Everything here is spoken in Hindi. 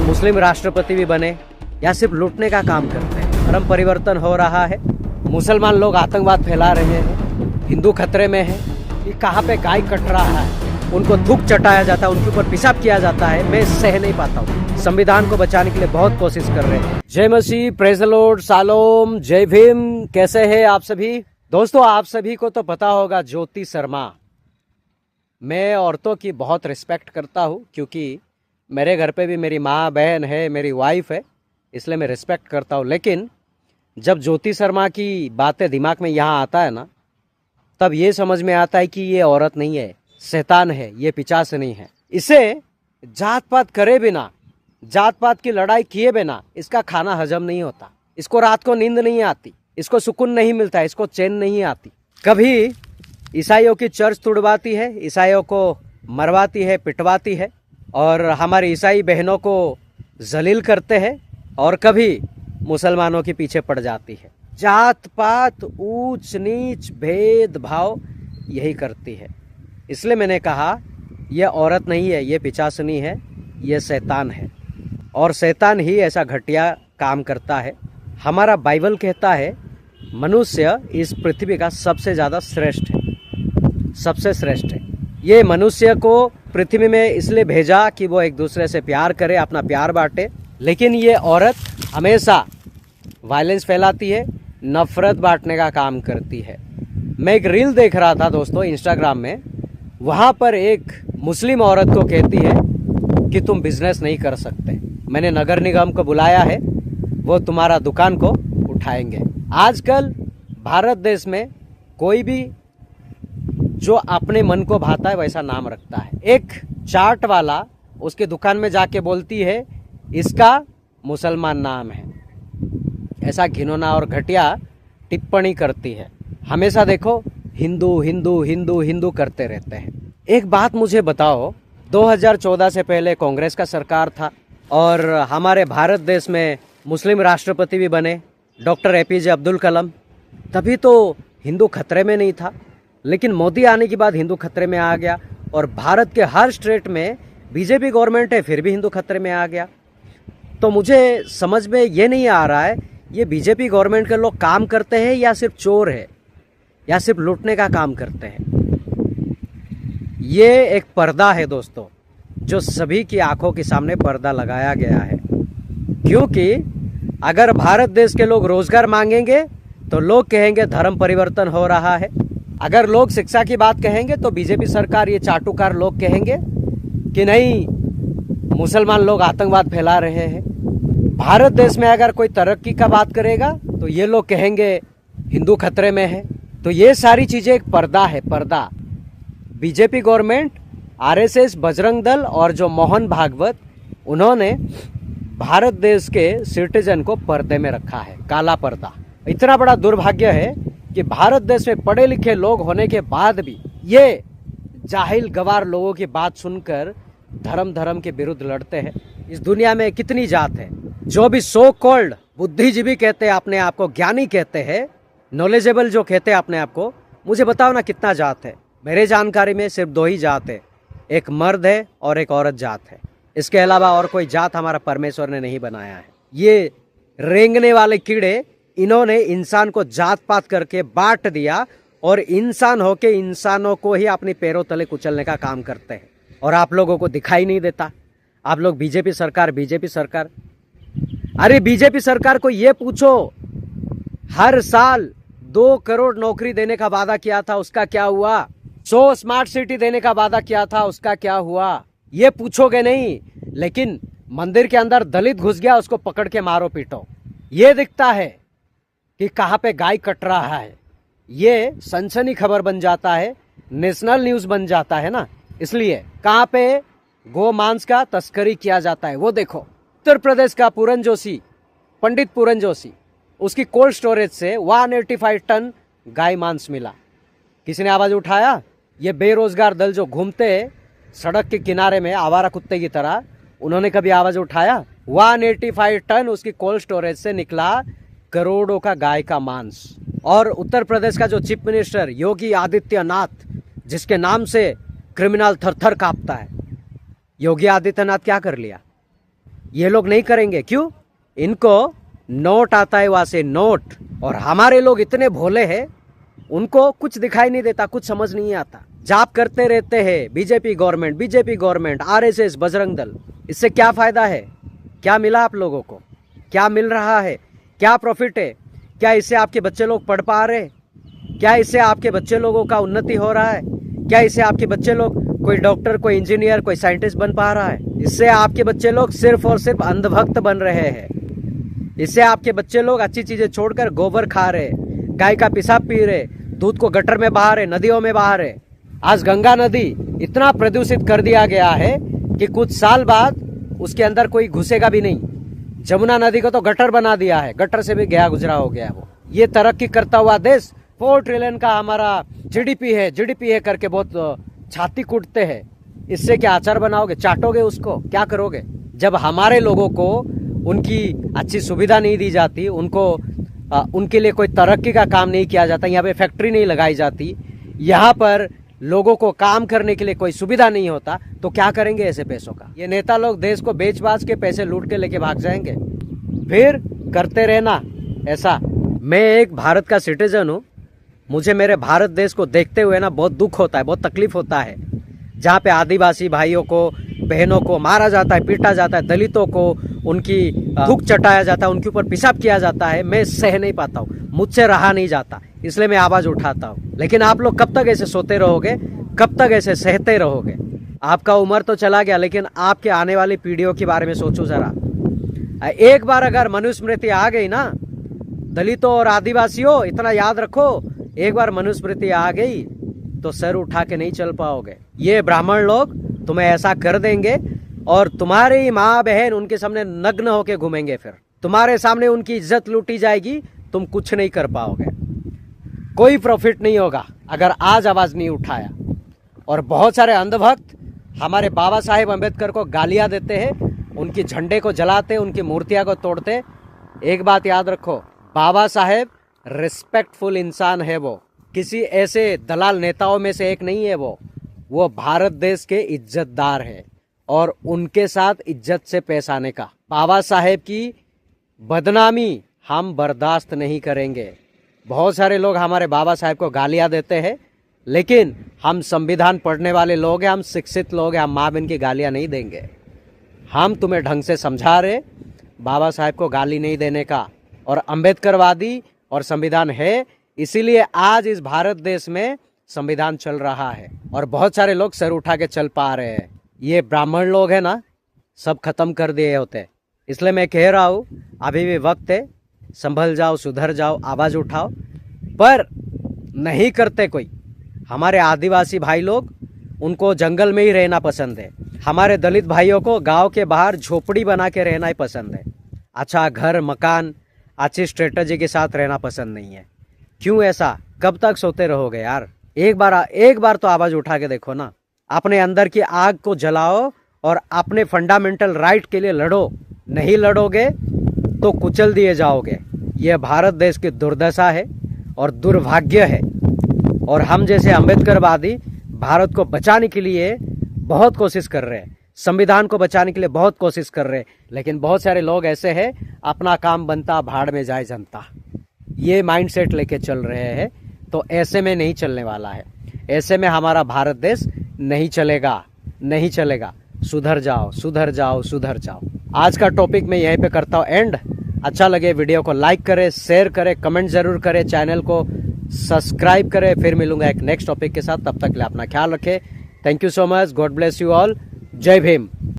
मुस्लिम राष्ट्रपति भी बने या सिर्फ लूटने का काम करते हैं। धर्म परिवर्तन हो रहा है, मुसलमान लोग आतंकवाद फैला रहे हैं, हिंदू खतरे में है। ये कहाँ पे गाय कट रहा है, उनको थूक चटाया जाता है, उनके ऊपर पेशाब किया जाता है। मैं सह नहीं पाता हूँ। संविधान को बचाने के लिए बहुत कोशिश कर रहे हैं। जय मसीह, प्रेज द लॉर्ड, शालोम, जय भीम। कैसे हैं आप सभी दोस्तों? आप सभी को तो पता होगा ज्योति शर्मा। मैं औरतों की बहुत रिस्पेक्ट करता हूँ क्योंकि मेरे घर पे भी मेरी माँ बहन है, मेरी वाइफ है, इसलिए मैं रिस्पेक्ट करता हूँ। लेकिन जब ज्योति शर्मा की बातें दिमाग में यहाँ आता है ना, तब ये समझ में आता है कि ये औरत नहीं है, शैतान है, ये पिशाच नहीं है। इसे जात पात करे बिना, जात पात की लड़ाई किए बिना इसका खाना हजम नहीं होता। इसको रात को नींद नहीं आती, इसको सुकून नहीं मिलता, इसको चैन नहीं आती। कभी ईसाइयों की चर्च तुड़वाती है, ईसाइयों को मरवाती है, पिटवाती है और हमारी ईसाई बहनों को जलील करते हैं, और कभी मुसलमानों के पीछे पड़ जाती है। जात पात, ऊंच नीच, भेदभाव यही करती है। इसलिए मैंने कहा यह औरत नहीं है, ये पिशाचनी है, ये शैतान है, और शैतान ही ऐसा घटिया काम करता है। हमारा बाइबल कहता है मनुष्य इस पृथ्वी का सबसे ज़्यादा श्रेष्ठ है, सबसे श्रेष्ठ है। ये मनुष्य को पृथ्वी में इसलिए भेजा कि वो एक दूसरे से प्यार करे, अपना प्यार बांटे। लेकिन ये औरत हमेशा वायलेंस फैलाती है, नफरत बांटने का काम करती है। मैं एक रील देख रहा था दोस्तों इंस्टाग्राम में, वहाँ पर एक मुस्लिम औरत को कहती है कि तुम बिजनेस नहीं कर सकते, मैंने नगर निगम को बुलाया है, वो तुम्हारा दुकान को उठाएंगे। आजकल भारत देश में कोई भी जो अपने मन को भाता है वैसा नाम रखता है। एक चाट वाला उसके दुकान में जाके बोलती है इसका मुसलमान नाम है। ऐसा घिनौना और घटिया टिप्पणी करती है। हमेशा देखो हिंदू हिंदू हिंदू हिंदू करते रहते हैं। एक बात मुझे बताओ, 2014 से पहले कांग्रेस का सरकार था और हमारे भारत देश में मुस्लिम राष्ट्रपति भी बने, डॉक्टर एपीजे अब्दुल कलाम। तभी तो हिंदू खतरे में नहीं था, लेकिन मोदी आने के बाद हिंदू खतरे में आ गया और भारत के हर स्टेट में बीजेपी गवर्नमेंट है, फिर भी हिंदू खतरे में आ गया। तो मुझे समझ में ये नहीं आ रहा है ये बीजेपी गवर्नमेंट के लोग काम करते हैं या सिर्फ चोर है या सिर्फ लूटने का काम करते हैं। ये एक पर्दा है दोस्तों, जो सभी की आंखों के सामने पर्दा लगाया गया है। क्योंकि अगर भारत देश के लोग रोजगार मांगेंगे तो लोग कहेंगे धर्म परिवर्तन हो रहा है। अगर लोग शिक्षा की बात कहेंगे तो बीजेपी सरकार, ये चाटुकार लोग कहेंगे कि नहीं, मुसलमान लोग आतंकवाद फैला रहे हैं। भारत देश में अगर कोई तरक्की का बात करेगा तो ये लोग कहेंगे हिंदू खतरे में है। तो ये सारी चीजें एक पर्दा है, पर्दा। BJP government, RSS, Bajrang Dal और जो मोहन भागवत, उन्होंने भारत देश के सिटीजन को पर्दे में रखा है, काला पर्दा। इतना बड़ा दुर्भाग्य है कि भारत देश में पढ़े लिखे लोग होने के बाद भी ये जाहिल गवार लोगों की बात सुनकर धर्म के विरुद्ध लड़ते हैं। इस दुनिया में कितनी जात है? जो भी सो कॉल्ड बुद्धिजीवी कहते हैं अपने आप को, ज्ञानी कहते हैं, नॉलेजेबल जो कहते हैं अपने आप को, मुझे बताओ ना कितना जात है? मेरे जानकारी में सिर्फ 2 ही जात है, एक मर्द है और एक औरत जात है। इसके अलावा और कोई जात हमारा परमेश्वर ने नहीं बनाया है। ये रेंगने वाले कीड़े, इन्होंने इंसान को जात पात करके बांट दिया और इंसान होके इंसानों को ही अपने पैरों तले कुचलने का काम करते हैं। और आप लोगों को दिखाई नहीं देता। आप लोग बीजेपी सरकार, बीजेपी सरकार। अरे बीजेपी सरकार को ये पूछो, हर साल 2 करोड़ नौकरी देने का वादा किया था, उसका क्या हुआ? 100 स्मार्ट सिटी देने का वादा किया था, उसका क्या हुआ? ये पूछोगे नहीं। लेकिन मंदिर के अंदर दलित घुस गया, उसको पकड़ के मारो पीटो। ये दिखता है कि कहाँ पे गाय कट रहा है। ये सनसनी खबर बन जाता है, नेशनल न्यूज बन जाता है ना। इसलिए कहाँ पे गो मांस का तस्करी किया जाता है वो देखो। उत्तर प्रदेश का पूरन जोशी, पंडित पूरन जोशी, उसकी कोल्ड स्टोरेज से 185 टन गाय मांस मिला। किसी ने आवाज उठाया? ये बेरोजगार दल जो घूमते सड़क के किनारे में आवारा कुत्ते की तरह, उन्होंने कभी आवाज उठाया? 185 टन उसकी कोल्ड स्टोरेज से निकला, करोड़ों का गाय का मांस। और उत्तर प्रदेश का जो चीफ मिनिस्टर योगी आदित्यनाथ, जिसके नाम से क्रिमिनल थर थर कांपता है, योगी आदित्यनाथ क्या कर लिया? ये लोग नहीं करेंगे। क्यों? इनको नोट आता है वहां से, नोट। और हमारे लोग इतने भोले हैं, उनको कुछ दिखाई नहीं देता, कुछ समझ नहीं आता, जाप करते रहते हैं BJP government, RSS, Bajrang Dal. इससे क्या फायदा है? क्या मिला आप लोगों को? क्या मिल रहा है? क्या प्रॉफिट है? क्या इससे आपके बच्चे लोग पढ़ पा रहे? क्या इससे आपके बच्चे लोगों का उन्नति हो रहा है? क्या इससे आपके बच्चे लोग कोई डॉक्टर, कोई इंजीनियर, कोई साइंटिस्ट बन पा रहा है? इससे आपके बच्चे लोग सिर्फ और सिर्फ अंधभक्त बन रहे हैं। इससे आपके बच्चे लोग अच्छी चीजें छोड़कर गोबर खा रहे, गाय का पेशाब पी रहे, दूध को गटर में बहा रहे, नदियों में बहा रहे। आज गंगा नदी इतना प्रदूषित कर दिया गया है कि कुछ साल बाद उसके अंदर कोई घुसेगा भी नहीं। जमुना नदी को तो गटर बना दिया है, गटर से भी गया गुजरा हो गया वो। ये तरक्की करता हुआ देश, 4 ट्रिलियन का हमारा जीडीपी है करके बहुत छाती कूटते हैं। इससे क्या अचार बनाओगे? चाटोगे उसको? क्या करोगे? जब हमारे लोगों को उनकी अच्छी सुविधा नहीं दी जाती, उनके लिए कोई तरक्की का काम नहीं किया जाता, यहाँ पे फैक्ट्री नहीं लगाई जाती, यहाँ पर लोगों को काम करने के लिए कोई सुविधा नहीं होता, तो क्या करेंगे ऐसे पैसों का? ये नेता लोग देश को बेच बाच के पैसे लूट के लेके भाग जाएंगे। फिर करते रहना ऐसा। मैं एक भारत का सिटीजन हूँ, मुझे मेरे भारत देश को देखते हुए ना बहुत दुख होता है, बहुत तकलीफ होता है। जहाँ पे आदिवासी भाइयों को, बहनों को मारा जाता है, पीटा जाता है, दलितों को उनकी थूक चटाया जाता है, उनके ऊपर पेशाब किया जाता है, मैं सह नहीं पाता हूँ, मुझसे रहा नहीं जाता, इसलिए मैं आवाज उठाता हूँ। लेकिन आप लोग कब तक ऐसे सोते रहोगे? कब तक ऐसे सहते रहोगे? आपका उम्र तो चला गया, लेकिन आपके आने वाली पीढ़ियों के बारे में सोचो जरा। एक बार अगर मनुस्मृति आ गई ना, दलितों और आदिवासियों, इतना याद रखो, एक बार मनुस्मृति आ गई तो सर उठा के नहीं चल पाओगे। ये ब्राह्मण लोग तुम्हें ऐसा कर देंगे और तुम्हारी माँ बहन उनके सामने नग्न होके घूमेंगे। फिर तुम्हारे सामने उनकी इज्जत लूटी जाएगी, तुम कुछ नहीं कर पाओगे, कोई प्रॉफिट नहीं होगा अगर आज आवाज नहीं उठाया। और बहुत सारे अंधभक्त हमारे बाबा साहेब अम्बेडकर को गालियां देते हैं, उनकी झंडे को जलाते, उनकी मूर्तियां को तोड़ते। एक बात याद रखो, बाबा साहेब रिस्पेक्टफुल इंसान है, वो किसी ऐसे दलाल नेताओं में से एक नहीं है। वो भारत देश के इज्जतदार है और उनके साथ इज्जत से पेश आने का। बाबा साहेब की बदनामी हम बर्दाश्त नहीं करेंगे। बहुत सारे लोग हमारे बाबा साहेब को गालियां देते हैं, लेकिन हम संविधान पढ़ने वाले लोग हैं, हम शिक्षित लोग हैं, हम माँ बहन की गालियां नहीं देंगे। हम तुम्हें ढंग से समझा रहे बाबा साहेब को गाली नहीं देने का। और अम्बेडकरवादी और संविधान है, इसीलिए आज इस भारत देश में संविधान चल रहा है और बहुत सारे लोग सर उठा के चल पा रहे हैं। ये ब्राह्मण लोग हैं ना, सब खत्म कर दिए होते। इसलिए मैं कह रहा हूँ, अभी भी वक्त है, संभल जाओ, सुधर जाओ, आवाज उठाओ। पर नहीं करते कोई। हमारे आदिवासी भाई लोग, उनको जंगल में ही रहना पसंद है। हमारे दलित भाइयों को गांव के बाहर झोपड़ी बना के रहना ही पसंद है। अच्छा घर, मकान, अच्छी स्ट्रेटजी के साथ रहना पसंद नहीं है। क्यों ऐसा? कब तक सोते रहोगे यार? एक बार तो आवाज उठा के देखो ना। अपने अंदर की आग को जलाओ और अपने फंडामेंटल राइट के लिए लड़ो। नहीं लड़ोगे तो कुचल दिए जाओगे। यह भारत देश की दुर्दशा है और दुर्भाग्य है। और हम जैसे अम्बेडकरवादी भारत को बचाने के लिए बहुत कोशिश कर रहे हैं, संविधान को बचाने के लिए बहुत कोशिश कर रहे हैं, लेकिन बहुत सारे लोग ऐसे हैं, अपना काम बनता भाड़ में जाए जनता, ये माइंडसेट लेके चल रहे हैं। तो ऐसे में नहीं चलने वाला है। ऐसे में हमारा भारत देश नहीं चलेगा, नहीं चलेगा। सुधर जाओ, सुधर जाओ, सुधर जाओ। आज का टॉपिक मैं यहीं पे करता हूँ एंड। अच्छा लगे वीडियो को लाइक करें, शेयर करें, कमेंट जरूर करें, चैनल को सब्सक्राइब करें। फिर मिलूंगा एक नेक्स्ट टॉपिक के साथ, तब तक के लिए अपना ख्याल रखें। Thank you so much, God bless you all, जय भीम।